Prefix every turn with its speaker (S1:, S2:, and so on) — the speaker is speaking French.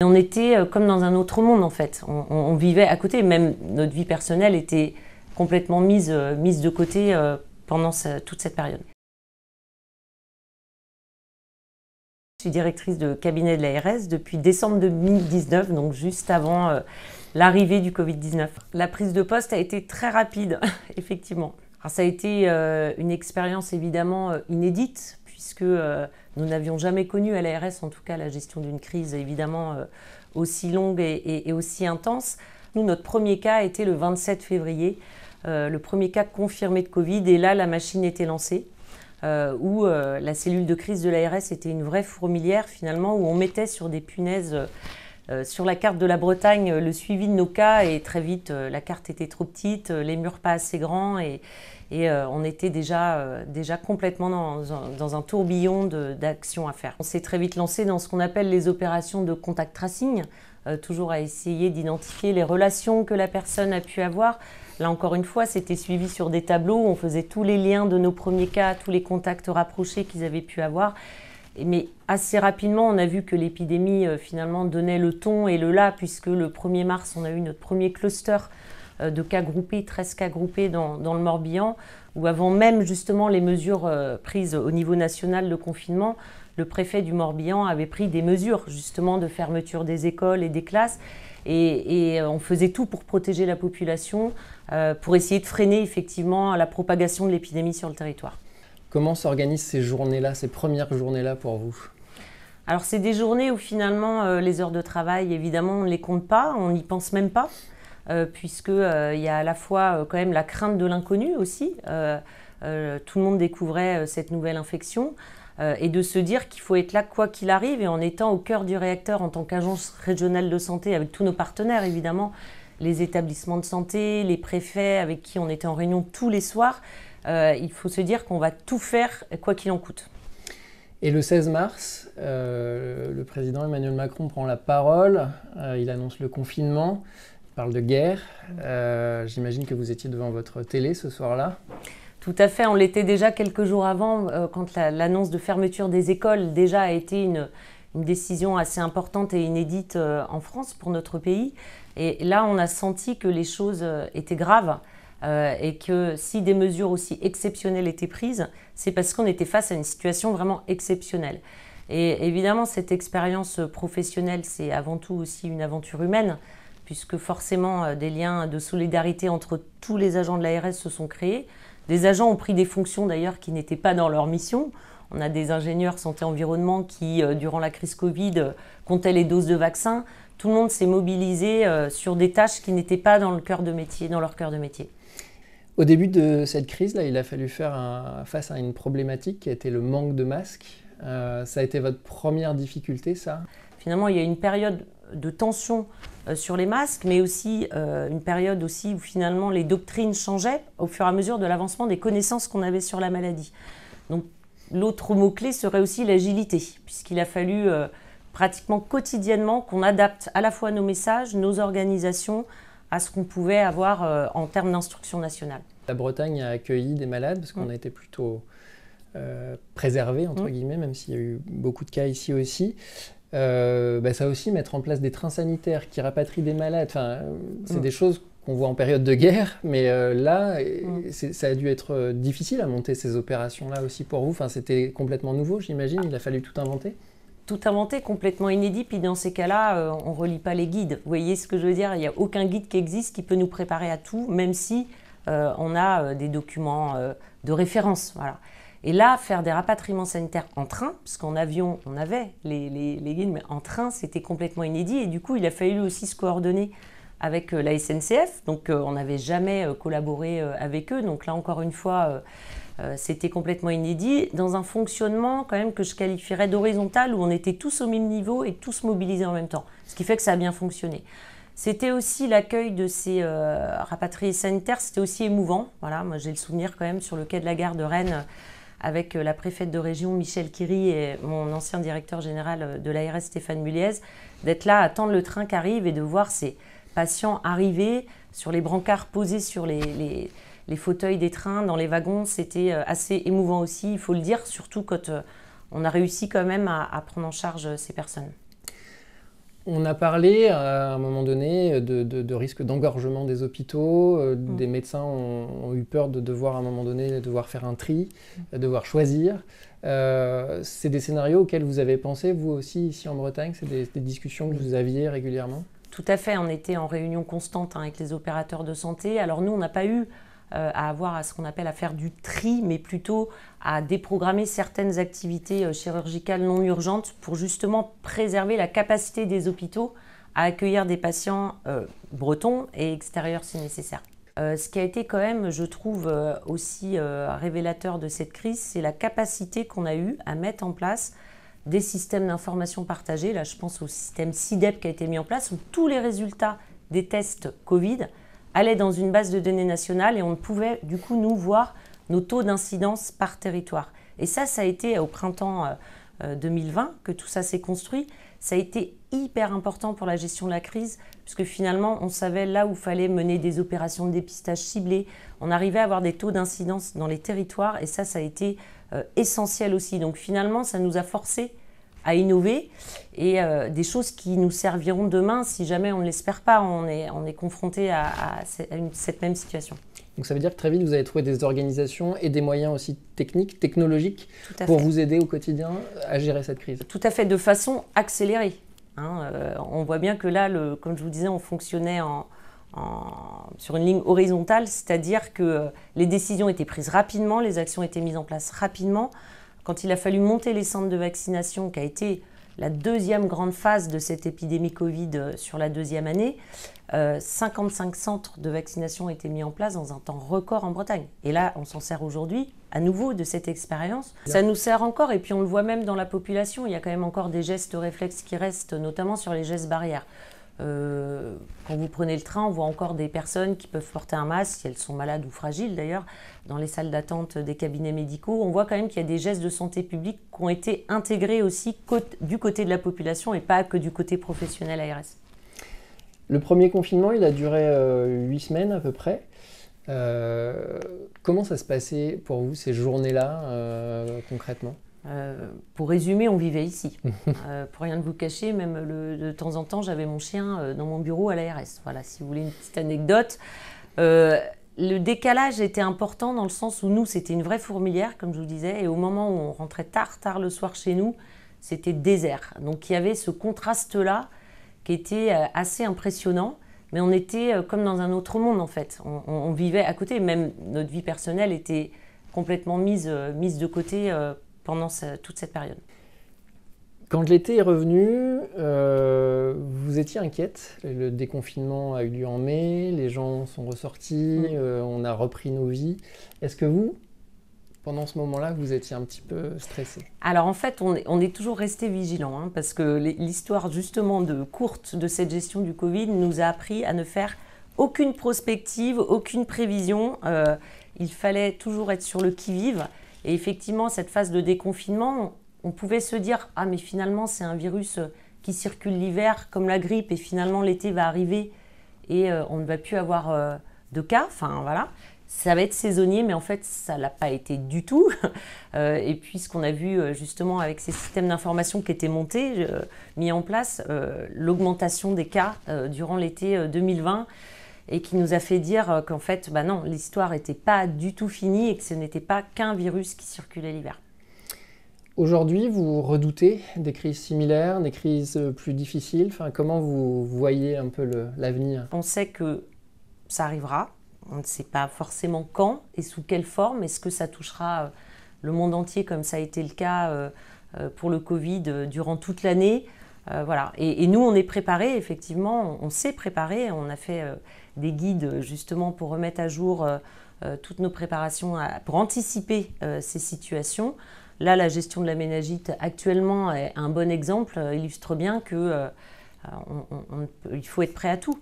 S1: On était comme dans un autre monde en fait, on vivait à côté, même notre vie personnelle était complètement mise de côté pendant toute cette période. Je suis directrice de cabinet de l'ARS depuis décembre 2019, donc juste avant l'arrivée du Covid-19. La prise de poste a été très rapide, effectivement. Alors, ça a été une expérience évidemment inédite, puisque nous n'avions jamais connu à l'ARS, en tout cas, la gestion d'une crise évidemment aussi longue et aussi intense. Nous, notre premier cas était le 27 février, le premier cas confirmé de Covid, et là, la machine était lancée. Où la cellule de crise de l'ARS était une vraie fourmilière finalement, où on mettait sur des punaises sur la carte de la Bretagne le suivi de nos cas, et très vite la carte était trop petite, les murs pas assez grands, et on était déjà complètement dans un tourbillon d'actions à faire. On s'est très vite lancé dans ce qu'on appelle les opérations de contact tracing, toujours à essayer d'identifier les relations que la personne a pu avoir. Là, encore une fois, c'était suivi sur des tableaux, on faisait tous les liens de nos premiers cas, tous les contacts rapprochés qu'ils avaient pu avoir. Mais assez rapidement, on a vu que l'épidémie, finalement, donnait le ton et le là, puisque le 1er mars, on a eu notre premier cluster de cas groupés, 13 cas groupés dans le Morbihan, où avant même, justement, les mesures prises au niveau national de confinement, le préfet du Morbihan avait pris des mesures, justement, de fermeture des écoles et des classes. Et on faisait tout pour protéger la population, pour essayer de freiner effectivement la propagation de l'épidémie sur le territoire.
S2: Comment s'organisent ces journées-là, ces premières journées-là pour vous?
S1: Alors c'est des journées où finalement les heures de travail, évidemment, on ne les compte pas, on n'y pense même pas, puisqu'il y a à la fois quand même la crainte de l'inconnu aussi. Tout le monde découvrait cette nouvelle infection. Et de se dire qu'il faut être là quoi qu'il arrive, et en étant au cœur du réacteur en tant qu'agence régionale de santé avec tous nos partenaires évidemment, les établissements de santé, les préfets avec qui on était en réunion tous les soirs, il faut se dire qu'on va tout faire quoi qu'il en coûte.
S2: Et le 16 mars, le président Emmanuel Macron prend la parole, il annonce le confinement, il parle de guerre. J'imagine que vous étiez devant votre télé ce soir-là.
S1: Tout à fait, on l'était déjà quelques jours avant, quand l'annonce de fermeture des écoles déjà a été une décision assez importante et inédite en France pour notre pays. Et là, on a senti que les choses étaient graves et que si des mesures aussi exceptionnelles étaient prises, c'est parce qu'on était face à une situation vraiment exceptionnelle. Et évidemment, cette expérience professionnelle, c'est avant tout aussi une aventure humaine, puisque forcément, des liens de solidarité entre tous les agents de l'ARS se sont créés. Des agents ont pris des fonctions d'ailleurs qui n'étaient pas dans leur mission. On a des ingénieurs santé-environnement qui, durant la crise Covid, comptaient les doses de vaccins. Tout le monde s'est mobilisé sur des tâches qui n'étaient pas dans leur cœur de métier.
S2: Au début de cette crise, là, il a fallu faire face à une problématique qui a été le manque de masques. Ça a été votre première difficulté, ça?
S1: Finalement, il y a une période de tension sur les masques, mais aussi une période aussi où finalement les doctrines changeaient au fur et à mesure de l'avancement des connaissances qu'on avait sur la maladie. Donc l'autre mot-clé serait aussi l'agilité, puisqu'il a fallu pratiquement quotidiennement qu'on adapte à la fois nos messages, nos organisations, à ce qu'on pouvait avoir en termes d'instruction nationale.
S2: La Bretagne a accueilli des malades, parce qu'on a été plutôt préservés, entre guillemets, même s'il y a eu beaucoup de cas ici aussi. Ça aussi, mettre en place des trains sanitaires qui rapatrient des malades, c'est des choses qu'on voit en période de guerre, mais là, ça a dû être difficile à monter ces opérations-là aussi pour vous. C'était complètement nouveau, j'imagine, il a fallu tout inventer.
S1: Tout inventer, complètement inédit, puis dans ces cas-là, on ne relit pas les guides. Vous voyez ce que je veux dire? Il n'y a aucun guide qui existe qui peut nous préparer à tout, même si on a des documents de référence. Voilà. Et là, faire des rapatriements sanitaires en train, parce qu'en avion, on avait les guides, mais en train, c'était complètement inédit. Et du coup, il a fallu aussi se coordonner avec la SNCF. Donc, on n'avait jamais collaboré avec eux. Donc là, encore une fois, c'était complètement inédit. Dans un fonctionnement, quand même, que je qualifierais d'horizontal, où on était tous au même niveau et tous mobilisés en même temps. Ce qui fait que ça a bien fonctionné. C'était aussi l'accueil de ces rapatriés sanitaires, c'était aussi émouvant. Voilà, moi, j'ai le souvenir quand même sur le quai de la gare de Rennes, avec la préfète de région Michel Kiry et mon ancien directeur général de l'ARS Stéphane Muliez, d'être là à attendre le train qui arrive et de voir ces patients arriver sur les brancards posés sur les fauteuils des trains, dans les wagons. C'était assez émouvant aussi, il faut le dire, surtout quand on a réussi quand même à prendre en charge ces personnes.
S2: On a parlé à un moment donné de risque d'engorgement des hôpitaux. Des médecins ont eu peur de devoir à un moment donné devoir faire un tri, devoir choisir. C'est des scénarios auxquels vous avez pensé, vous aussi, ici en Bretagne? C'est des discussions que vous aviez régulièrement?
S1: Tout à fait, on était en réunion constante avec les opérateurs de santé. Alors nous, on n'a pas eu à avoir à ce qu'on appelle à faire du tri, mais plutôt à déprogrammer certaines activités chirurgicales non urgentes pour justement préserver la capacité des hôpitaux à accueillir des patients bretons et extérieurs si nécessaire. Ce qui a été quand même, je trouve, aussi révélateur de cette crise, c'est la capacité qu'on a eue à mettre en place des systèmes d'information partagés. Là, je pense au système SIDEP qui a été mis en place, où tous les résultats des tests Covid allaient dans une base de données nationale et on pouvait du coup nous voir nos taux d'incidence par territoire. Et ça a été au printemps 2020 que tout ça s'est construit. Ça a été hyper important pour la gestion de la crise, puisque finalement on savait là où il fallait mener des opérations de dépistage ciblées. On arrivait à avoir des taux d'incidence dans les territoires et ça a été essentiel aussi. Donc finalement, ça nous a forcé à innover et des choses qui nous serviront demain si jamais on ne l'espère pas, on est confronté à cette même situation.
S2: Donc ça veut dire que très vite, vous avez trouvé des organisations et des moyens aussi techniques, technologiques, pour vous aider au quotidien à gérer cette crise.
S1: Tout à fait, de façon accélérée. On voit bien que là, comme je vous disais, on fonctionnait sur une ligne horizontale, c'est-à-dire que les décisions étaient prises rapidement, les actions étaient mises en place rapidement. Quand il a fallu monter les centres de vaccination, qui a été la deuxième grande phase de cette épidémie Covid sur la deuxième année, 55 centres de vaccination ont été mis en place dans un temps record en Bretagne. Et là, on s'en sert aujourd'hui, à nouveau, de cette expérience. Ça nous sert encore, et puis on le voit même dans la population, il y a quand même encore des gestes réflexes qui restent, notamment sur les gestes barrières. Quand vous prenez le train, on voit encore des personnes qui peuvent porter un masque, si elles sont malades ou fragiles d'ailleurs, dans les salles d'attente des cabinets médicaux. On voit quand même qu'il y a des gestes de santé publique qui ont été intégrés aussi du côté de la population et pas que du côté professionnel ARS.
S2: Le premier confinement, il a duré 8 semaines à peu près. Comment ça se passait pour vous ces journées-là concrètement ?
S1: Pour résumer, on vivait ici. Pour rien de vous cacher, même de temps en temps, j'avais mon chien dans mon bureau à l'ARS. Voilà, si vous voulez une petite anecdote. Le décalage était important dans le sens où nous, c'était une vraie fourmilière, comme je vous disais, et au moment où on rentrait tard le soir chez nous, c'était désert. Donc il y avait ce contraste-là qui était assez impressionnant, mais on était comme dans un autre monde en fait. On vivait à côté, même notre vie personnelle était complètement mise de côté pendant toute cette période.
S2: Quand l'été est revenu, vous étiez inquiète. Le déconfinement a eu lieu en mai, les gens sont ressortis, on a repris nos vies. Est-ce que vous, pendant ce moment-là, vous étiez un petit peu stressé?
S1: Alors en fait, on est toujours resté vigilant, parce que l'histoire justement courte de cette gestion du Covid nous a appris à ne faire aucune prospective, aucune prévision. Il fallait toujours être sur le qui-vive. Et effectivement, cette phase de déconfinement, on pouvait se dire « Ah, mais finalement, c'est un virus qui circule l'hiver comme la grippe et finalement, l'été va arriver et on ne va plus avoir de cas. » Enfin, voilà. Ça va être saisonnier, mais en fait, ça ne l'a pas été du tout. Et puis, ce qu'on a vu justement avec ces systèmes d'information qui étaient montés, mis en place, l'augmentation des cas durant l'été 2020 et qui nous a fait dire qu'en fait, non, l'histoire n'était pas du tout finie et que ce n'était pas qu'un virus qui circulait l'hiver.
S2: Aujourd'hui, vous redoutez des crises similaires, des crises plus difficiles? Comment vous voyez un peu l'avenir?
S1: On sait que ça arrivera. On ne sait pas forcément quand et sous quelle forme. Est-ce que ça touchera le monde entier comme ça a été le cas pour le Covid durant toute l'année? Voilà. Et nous, on est préparés, effectivement, on s'est préparés. On a fait des guides justement pour remettre à jour toutes nos préparations pour anticiper ces situations. Là, la gestion de la méningite actuellement est un bon exemple, illustre bien qu'il faut être prêt à tout.